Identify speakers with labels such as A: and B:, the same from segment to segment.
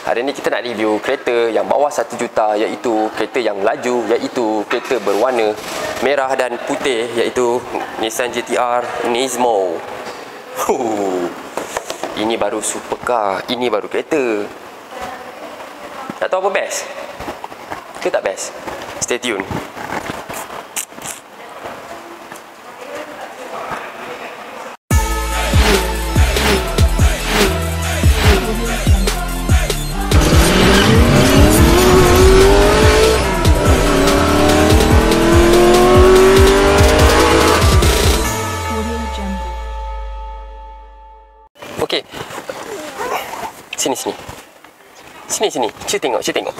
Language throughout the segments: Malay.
A: Hari ni kita nak review kereta yang bawah 1 juta, iaitu kereta yang laju, iaitu kereta berwarna merah dan putih, iaitu Nissan GT-R Nismo. Ini baru supercar, ini baru kereta. Tak tahu apa best ke tak best? Stay tune. Okey. Sini. Cuba tengok.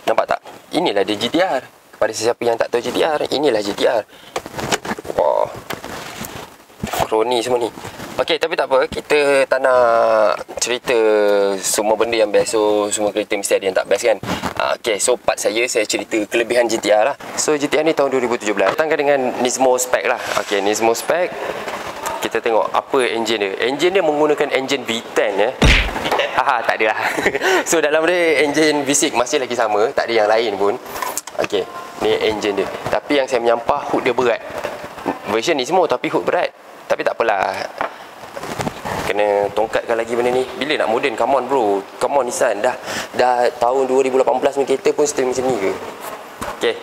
A: Nampak tak? Inilah dia GT-R. Kepada sesiapa yang tak tahu GT-R, inilah GT-R. Wah. Kroni semua ni. Okey, tapi tak apa. Kita tak nak cerita semua benda yang best. So, semua kereta mesti ada yang tak best kan? Okey, so part saya cerita kelebihan GT-R lah. So, GT-R ni tahun 2017. Datangkan dengan Nismo spec lah. Okey, Nismo spec. Kita tengok apa enjin dia. Enjin dia menggunakan enjin V10 ya. Tak ada lah. So dalam dia enjin V6 masih lagi sama, tak ada yang lain pun. Okey, ni enjin dia. Tapi yang saya menyampah, hood dia berat. Version ni semua tapi hood berat. Tapi tak apalah. Kena tongkatkan lagi benda ni. Bila nak modern? Come on bro. Come on Nissan. Dah tahun 2018 ni kereta pun still macam ni ke? Okey.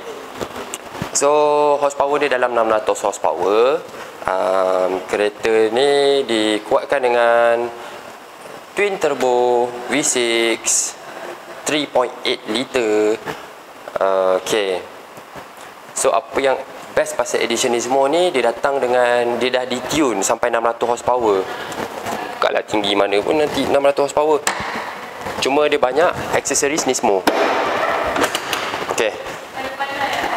A: So horsepower dia dalam 600 horsepower. Kereta ni dikuatkan dengan twin turbo V6 3.8 liter. Okay. So apa yang best pasal edition Nismo ni, dia datang dengan, dia dah ditune sampai 600 horsepower. Bukanlah tinggi mana pun nanti 600 horsepower. Cuma dia banyak aksesoris Nismo. Okay.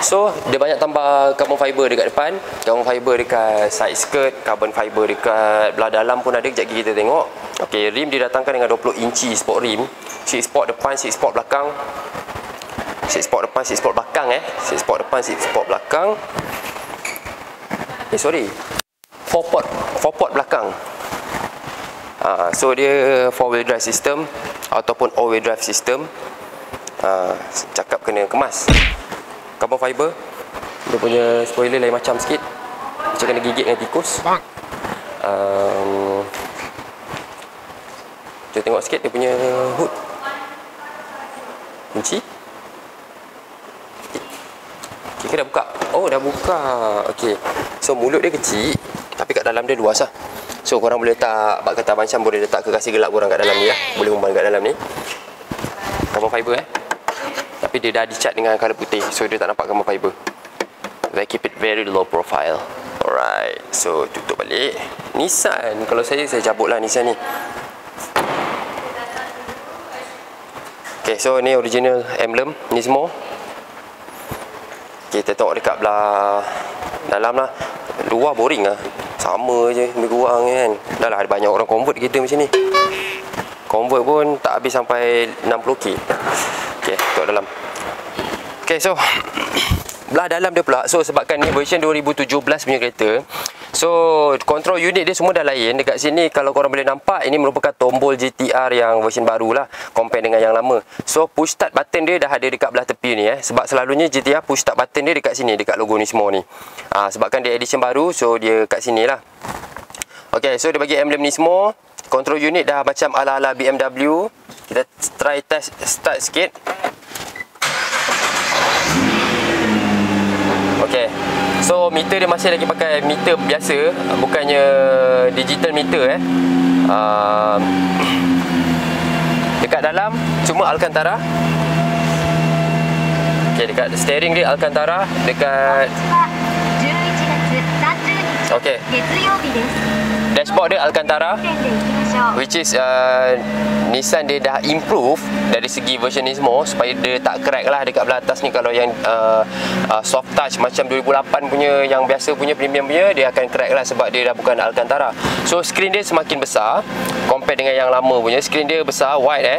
A: So, dia banyak tambah carbon fiber dekat depan, carbon fiber dekat side skirt, carbon fiber dekat belah dalam pun ada. Sekejap lagi kita tengok. Okey, rim didatangkan dengan 20 inci sport rim. 6 sport depan, 6 sport belakang. 6 sport depan, 6 sport belakang 6 sport depan, 6 sport belakang. 4 port belakang. So dia 4-wheel drive system ataupun all-wheel drive system. Cakap kena kemas. Carbon fiber. Dia punya spoiler lain macam sikit, macam kena gigit dengan tikus. Kita tengok sikit dia punya hood. Kunci. Okay, dah buka. Oh, dah buka. Okay. So mulut dia kecil, tapi kat dalam dia luas lah. So korang boleh letak, bak kata Abang Syam boleh letak kekasih gelap korang kat dalam ni lah. Boleh umpan kat dalam ni. Carbon fiber tapi dia dah dicat dengan colour putih, so dia tak nampak carbon fiber. They keep it very low profile. Alright, so tutup balik. Nissan, kalau saya cabut lah Nissan ni. Okay, so ni original emblem Nismo. Okay, kita tengok dekat belah dalam lah. Luar boring lah, sama je, lebih kurang kan. Dah lah, ada banyak orang convert kereta macam ni. Convert pun tak habis sampai 60k. Okay, tengok dalam. Okay, so belah dalam dia pula. So sebabkan ni version 2017 punya kereta, so control unit dia semua dah lain. Dekat sini kalau korang boleh nampak, ini merupakan tombol GT-R yang version baru lah, compare dengan yang lama. So push start button dia dah ada dekat belah tepi ni sebab selalunya GT-R push start button dia dekat sini, dekat logo Nismo ni. Sebabkan dia edition baru, so dia kat sini lah. Okay, so dia bagi emblem Nismo. Control unit dah macam ala-ala BMW. Kita try test start sikit. Okay, so meter dia masih lagi pakai meter biasa, bukannya digital meter Dekat dalam cuma Alcantara. Okay, dekat steering dia Alcantara. Dekat okay, dashboard dia Alcantara, which is Nissan dia dah improve dari segi version Nismo supaya dia tak crack lah dekat belah atas ni. Kalau yang soft touch macam 2008 punya, yang biasa punya, premium punya, dia akan crack lah sebab dia dah bukan Alcantara. So screen dia semakin besar compare dengan yang lama punya. Screen dia besar, wide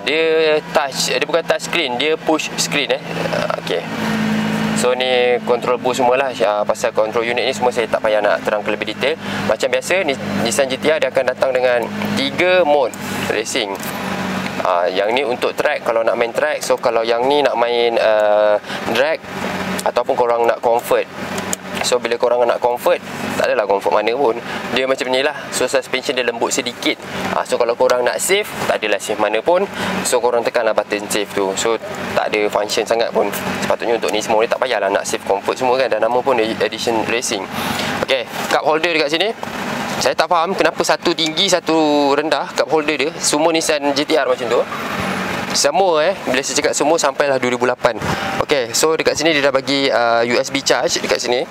A: dia touch, dia bukan touch screen, dia push screen Okay. So ni control boost semualah. Pasal control unit ni semua saya tak payah nak terangkan lebih detail. Macam biasa Nissan GT-R dia akan datang dengan 3 mode racing. Yang ni untuk track, kalau nak main track. So kalau yang ni nak main drag ataupun korang nak comfort. So bila korang nak comfort, tak adalah comfort mana pun, dia macam ni lah. So suspension dia lembut sedikit. So kalau korang nak save, tak adalah save mana pun. So korang tekanlah button save tu. So tak ada function sangat pun. Sepatutnya untuk Nismo ni tak payahlah nak save comfort semua kan. Dan nama pun Edition Racing. Okay, cup holder dekat sini, saya tak faham kenapa satu tinggi satu rendah cup holder dia. Semua Nissan GT-R macam tu. Semua bila saya cakap semua sampailah 2008. Okay, so dekat sini dia dah bagi USB charge dekat sini.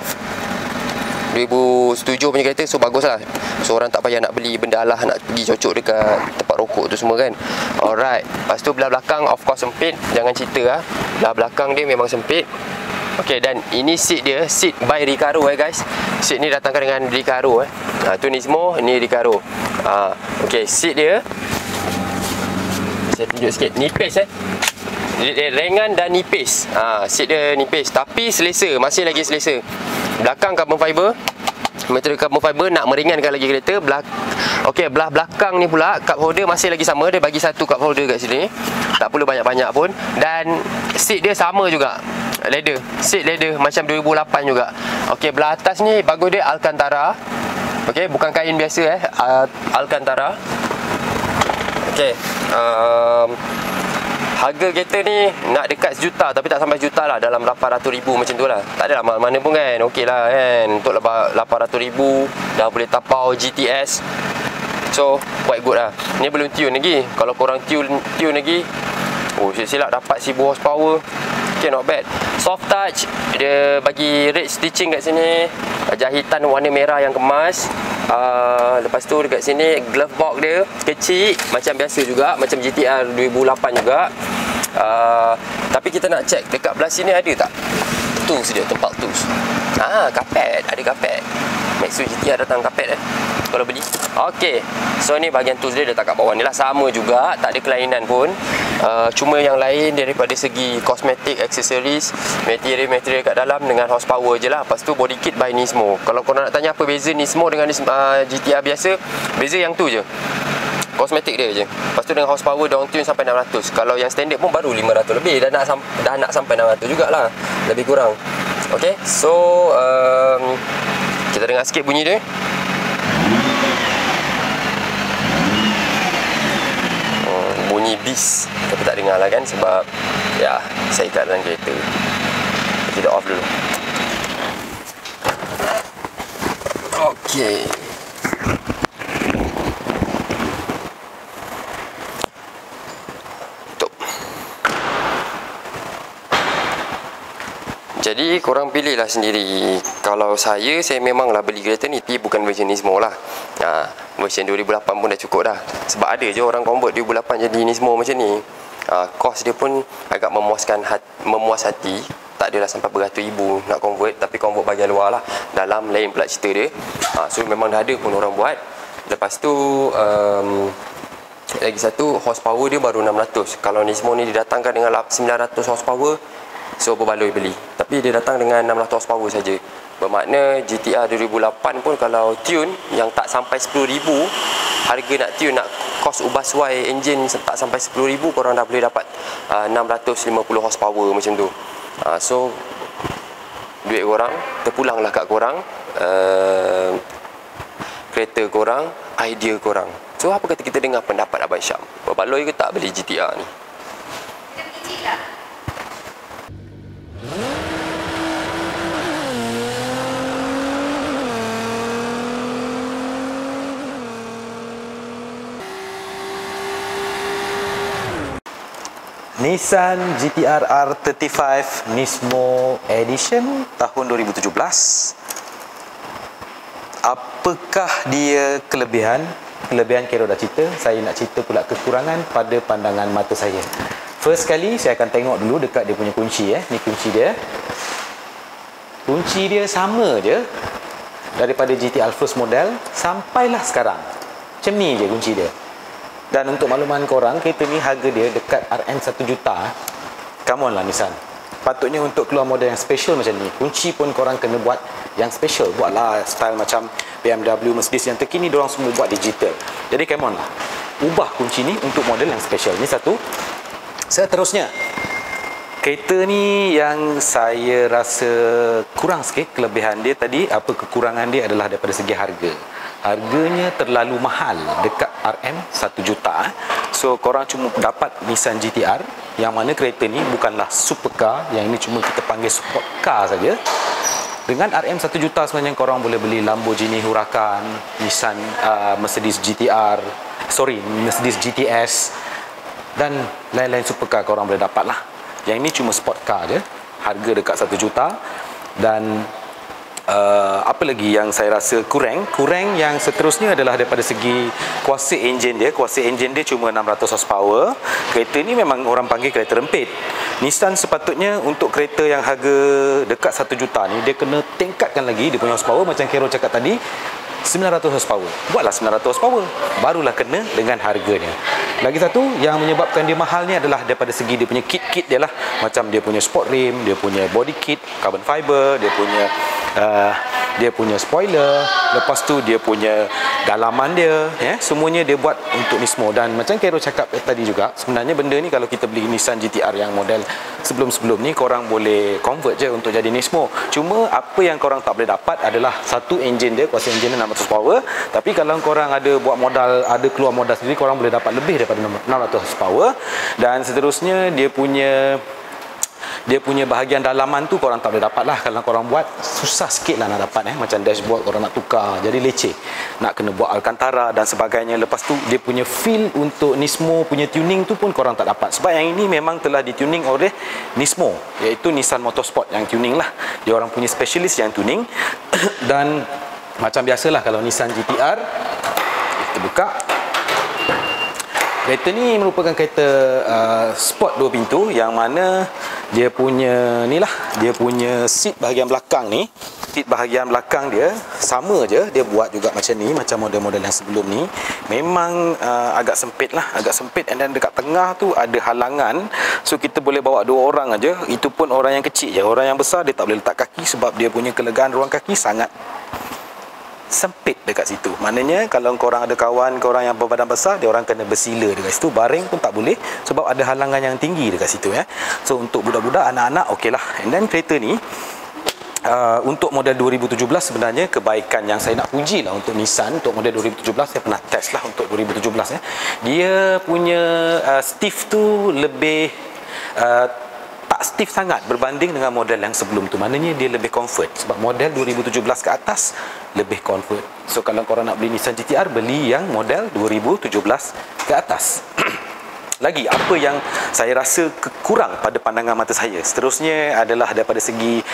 A: 2007 punya kereta, so bagus lah. So orang tak payah nak beli benda alah, nak pergi cocok dekat tempat rokok tu semua kan. Alright, lepas tu belah belakang of course sempit. Jangan cerita lah, belah belakang dia memang sempit. Okay, dan ini seat dia, seat by Recaro guys. Seat ni datangkan dengan Recaro tu Nismo, ni Recaro. Okay, seat dia saya tunjuk sikit, nipis ringan dan nipis. Seat dia nipis tapi selesa, masih lagi selesa. Belakang carbon fiber, material carbon fiber, nak meringankan lagi kereta. Okey, belah belakang ni pula cup holder masih lagi sama. Dia bagi satu cup holder kat sini, tak perlu banyak-banyak pun. Dan seat dia sama juga, leather, seat leather macam 2008 juga. Okey, belah atas ni bagus dia Alcantara. Okey, bukan kain biasa Alcantara. Okey, harga kereta ni nak dekat sejuta, tapi tak sampai sejuta lah, dalam 800,000 macam tu lah. Tak adalah mana pun kan, okey lah kan. Untuk 800,000 dah boleh tapau GTS. So quite good lah. Ni belum tune lagi. Kalau korang tune lagi, silap dapat 1000 horsepower. Okay, not bad. Soft touch, dia bagi red stitching kat sini, jahitan warna merah yang kemas. Lepas tu dekat sini glove box dia kecil macam biasa juga, macam GT-R 2008 juga. Tapi kita nak check dekat belah sini ada tak tools dia, tempat tools. Kapet, ada kapet. Maxus GT-R datang kapet kalau beli. Okey, so ni bahagian tools dia letak kat bawah ni lah, sama juga, tak ada kelainan pun. Cuma yang lain daripada segi kosmetik, aksesoris, material kat dalam dengan horsepower je lah. Lepas tu body kit by Nismo. Kalau korang nak tanya apa beza Nismo dengan GT-R biasa, beza yang tu je, kosmetik dia je. Lepas tu dengan horsepower down tune sampai 600. Kalau yang standard pun baru 500 lebih. Dah nak sampai 600 jugalah, lebih kurang. Okay, so kita dengar sikit bunyi dia. Bunyi bis, tapi tak dengar lah kan, sebab ya saya kat dalam kereta. Kita off dulu. Okay, tutup. Jadi korang pilihlah sendiri. Kalau saya memanglah beli kereta ni, tapi bukan version Nismo lah. Version 2008 pun dah cukup dah. Sebab ada je orang convert 2008 jadi Nismo macam ni. Cost dia pun agak memuas hati. Tak adalah sampai beratus ribu nak convert, tapi convert bahagian luar lah. Dalam lain pula cerita dia. So memang dah ada pun orang buat. Lepas tu lagi satu, horsepower dia baru 600. Kalau Nismo ni didatangkan dengan 900 horsepower, so berbaloi beli. Tapi dia datang dengan 600 horsepower saja. Bermakna GT-R 2008 pun kalau tune yang tak sampai 10,000, harga nak tune, nak kos ubah suai enjin tak sampai 10,000, korang dah boleh dapat 650 horsepower macam tu. So duit korang terpulanglah kat korang, kereta korang, idea korang. So apa kata kita dengar pendapat Abang Syam, berbaloi ke tak beli GT-R ni?
B: Kita pergi cik lah.
C: Nissan GT-R R35 Nismo Edition tahun 2017. Apakah dia kelebihan? Kelebihan Kero dah cerita. Saya nak cerita pula kekurangan pada pandangan mata saya. First kali saya akan tengok dulu dekat dia punya kunci. Ni kunci dia. Kunci dia sama je daripada GT-R first model sampailah sekarang. Macam ni je kunci dia. Dan untuk makluman korang, kereta ni harga dia dekat RM1 juta. Come on lah Nissan. Patutnya untuk keluar model yang special macam ni, kunci pun korang kena buat yang special. Buatlah style macam BMW, Mercedes yang terkini, diorang semua buat digital. Jadi come on lah, ubah kunci ni untuk model yang special. Ni satu. Seterusnya, kereta ni yang saya rasa kurang sikit kelebihan dia tadi, apa kekurangan dia adalah daripada segi harga. Harganya terlalu mahal, dekat RM 1 juta. So korang cuma dapat Nissan GT-R, yang mana kereta ni bukanlah supercar, yang ini cuma kita panggil sport car saja. Dengan RM 1 juta sebenarnya korang boleh beli Lamborghini Huracan, Nissan Mercedes GT-R, Mercedes GTS, dan lain-lain supercar korang boleh dapat lah. Yang ini cuma sport car je, harga dekat 1 juta. Dan apa lagi yang saya rasa kurang yang seterusnya adalah daripada segi kuasa enjin dia. Kuasa enjin dia cuma 600 horsepower. Kereta ni memang orang panggil kereta rempit. Nissan sepatutnya untuk kereta yang harga dekat 1 juta ni, dia kena tingkatkan lagi dia punya horsepower. Macam Kero cakap tadi, 900 horsepower. Buatlah 900 horsepower, barulah kena dengan harganya. Lagi satu yang menyebabkan dia mahal ni adalah daripada segi dia punya kit dia lah. Macam dia punya sport rim, dia punya body kit carbon fiber, dia punya spoiler, lepas tu dia punya dalaman dia, semuanya dia buat untuk Nismo. Dan macam Kero cakap tadi juga, sebenarnya benda ni kalau kita beli Nissan GT-R yang model sebelum-sebelum ni, korang boleh convert je untuk jadi Nismo. Cuma apa yang korang tak boleh dapat adalah satu enjin dia, kuasa enjin dia 600 power. Tapi kalau korang ada buat modal, ada keluar modal sendiri, korang boleh dapat lebih daripada 600 power. Dan seterusnya dia punya bahagian dalaman tu korang tak boleh dapat lah. Kalau korang buat, susah sikit lah nak dapat. Macam dashboard korang nak tukar, jadi leceh. Nak kena buat Alcantara dan sebagainya. Lepas tu dia punya feel untuk Nismo punya tuning tu pun korang tak dapat. Sebab yang ini memang telah dituning oleh Nismo, iaitu Nissan Motorsport yang tuning lah. Dia orang punya specialist yang tuning. Dan macam biasalah kalau Nissan GT-R, kita buka. Kereta ni merupakan kereta sport 2 pintu, yang mana dia punya ni lah, dia punya seat bahagian belakang ni, seat bahagian belakang dia sama je, dia buat juga macam ni, macam model-model yang sebelum ni. Memang agak sempit lah, agak sempit. And then dekat tengah tu ada halangan, so kita boleh bawa 2 orang aja. Itu pun orang yang kecil je. Orang yang besar dia tak boleh letak kaki, sebab dia punya kelegaan ruang kaki sangat sempit dekat situ. Maknanya kalau korang ada kawan korang yang berbadan besar, dia orang kena bersila dekat situ. Baring pun tak boleh sebab ada halangan yang tinggi dekat situ. So untuk budak-budak, anak-anak, okey lah. And then kereta ni untuk model 2017 sebenarnya kebaikan yang saya nak puji lah untuk Nissan. Untuk model 2017 saya pernah test lah untuk 2017 Dia punya stiff tu lebih tak stiff sangat berbanding dengan model yang sebelum tu. Maknanya dia lebih comfort, sebab model 2017 ke atas lebih comfort. So kalau korang nak beli Nissan GT-R, beli yang model 2017 ke atas. Lagi apa yang saya rasa kurang pada pandangan mata saya, seterusnya adalah daripada segi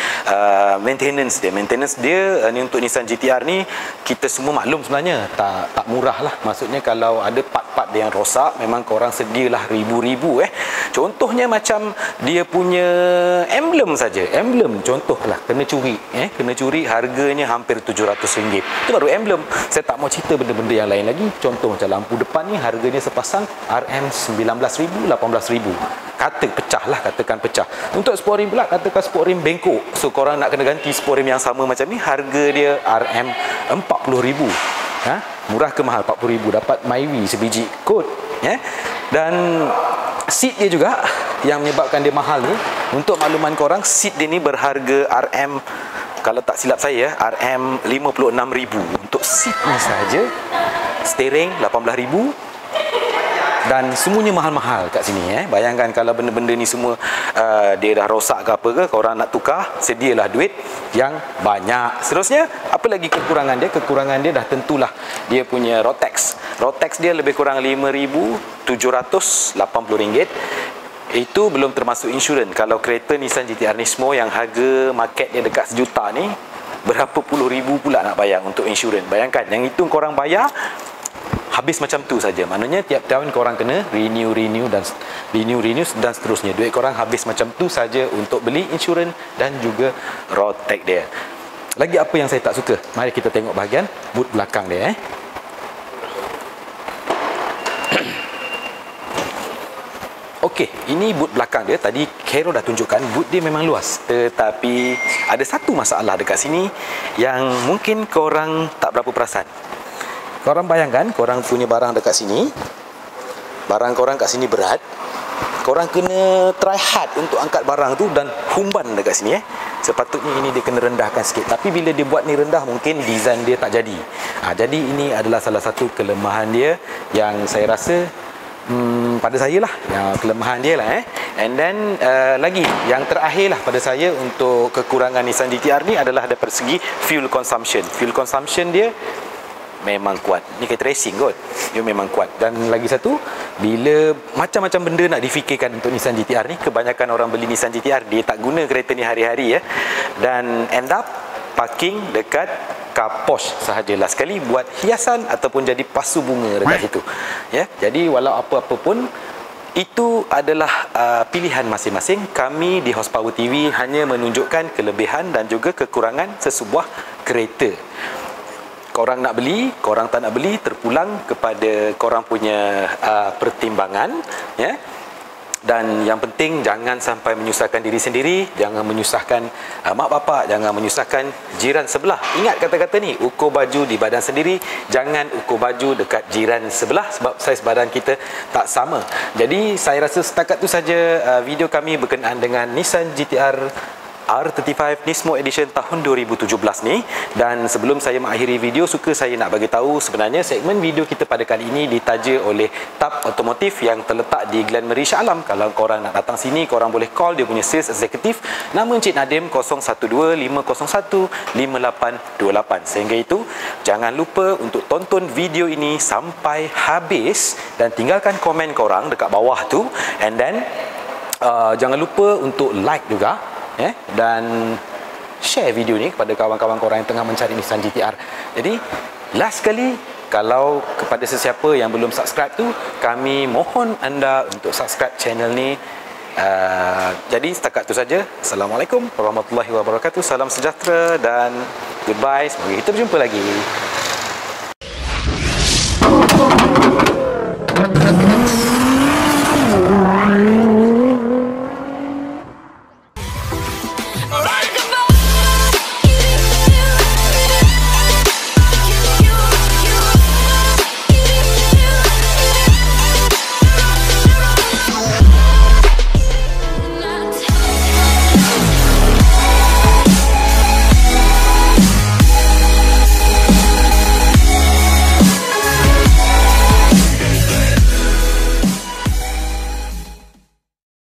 C: maintenance dia. Maintenance dia ni untuk Nissan GT-R ni, kita semua maklum sebenarnya tak murah lah. Maksudnya kalau ada part-part dia yang rosak, memang korang sedialah ribu-ribu. Contohnya macam dia punya emblem saja. Emblem contohlah kena curi, kena curi, harganya hampir RM700. Itu baru emblem. Saya tak mau cerita benda-benda yang lain lagi. Contoh macam lampu depan ni, harganya sepasang RM19,000, RM18,000. Katakan pecah. Untuk sport rim pula, katakan sport rim bengkok. So korang nak kena ganti sport rim yang sama macam ni, harga dia RM40,000. Murah ke mahal? RM40,000. Dapat Myvi sebiji kot. Dan seat dia juga yang menyebabkan dia mahal ni. Untuk makluman korang, seat dia ni berharga kalau tak silap saya, RM56,000 untuk seat ni saja. Steering RM18,000. Dan semuanya mahal-mahal kat sini. Bayangkan kalau benda-benda ni semua dia dah rosak ke apa ke, korang nak tukar, sedialah duit yang banyak. Seterusnya, apa lagi kekurangan dia? Kekurangan dia dah tentulah dia punya Rotex. Rotex dia lebih kurang RM5,780. Itu belum termasuk insurans. Kalau kereta Nissan GT-R Nismo yang harga market dia dekat sejuta ni, berapa puluh ribu pula nak bayar untuk insurans. Bayangkan, yang itu korang bayar habis macam tu saja. Maknanya tiap tahun korang kena renew dan seterusnya. Duit korang habis macam tu saja untuk beli insurans dan juga Rotex dia. Lagi apa yang saya tak suka? Mari kita tengok bahagian boot belakang dia. Okey, ini boot belakang dia. Tadi Khairul dah tunjukkan boot dia memang luas. Tetapi ada satu masalah dekat sini yang mungkin korang tak berapa perasan. Korang bayangkan, korang punya barang dekat sini. Barang korang kat sini berat. Korang kena try hard untuk angkat barang tu dan humban dekat sini. Sepatutnya ini dia kena rendahkan sikit. Tapi bila dia buat ni rendah, mungkin design dia tak jadi. Jadi ini adalah salah satu kelemahan dia yang saya rasa pada saya lah, kelemahan dia lah. And then lagi yang terakhir lah pada saya untuk kekurangan Nissan GT-R ni adalah daripada segi fuel consumption. Fuel consumption dia memang kuat. Ni kereta racing kot, dia memang kuat. Dan lagi satu, bila macam-macam benda nak difikirkan untuk Nissan GT-R ni, kebanyakan orang beli Nissan GT-R dia tak guna kereta ni hari-hari dan end up parking dekat car Porsche sahaja, last sekali buat hiasan ataupun jadi pasu bunga dekat situ. Jadi walau apa-apa pun, itu adalah pilihan masing-masing. Kami di Horsepower TV hanya menunjukkan kelebihan dan juga kekurangan sesebuah kereta. Korang nak beli, korang tak nak beli, terpulang kepada korang punya pertimbangan. Dan yang penting, jangan sampai menyusahkan diri sendiri, jangan menyusahkan mak bapak, jangan menyusahkan jiran sebelah. Ingat kata-kata ni, ukur baju di badan sendiri, jangan ukur baju dekat jiran sebelah, sebab saiz badan kita tak sama. Jadi saya rasa setakat tu saja video kami berkenaan dengan Nissan GT-R R35 Nismo Edition tahun 2017 ni. Dan sebelum saya mengakhiri video, suka saya nak bagi tahu sebenarnya segmen video kita pada kali ini ditaja oleh Tab Otomotif yang terletak di Glen Mary Shah Alam. Kalau korang nak datang sini, korang boleh call dia punya sales executive, nama Encik Nadim 012-501-5828. Sehingga itu, jangan lupa untuk tonton video ini sampai habis dan tinggalkan komen korang dekat bawah tu. And then jangan lupa untuk like juga, dan share video ni kepada kawan-kawan korang yang tengah mencari Nissan GT-R. Jadi last sekali, kalau kepada sesiapa yang belum subscribe tu, kami mohon anda untuk subscribe channel ni. Jadi setakat tu saja. Assalamualaikum warahmatullahi wabarakatuh. Salam sejahtera dan goodbye. Semoga kita berjumpa lagi.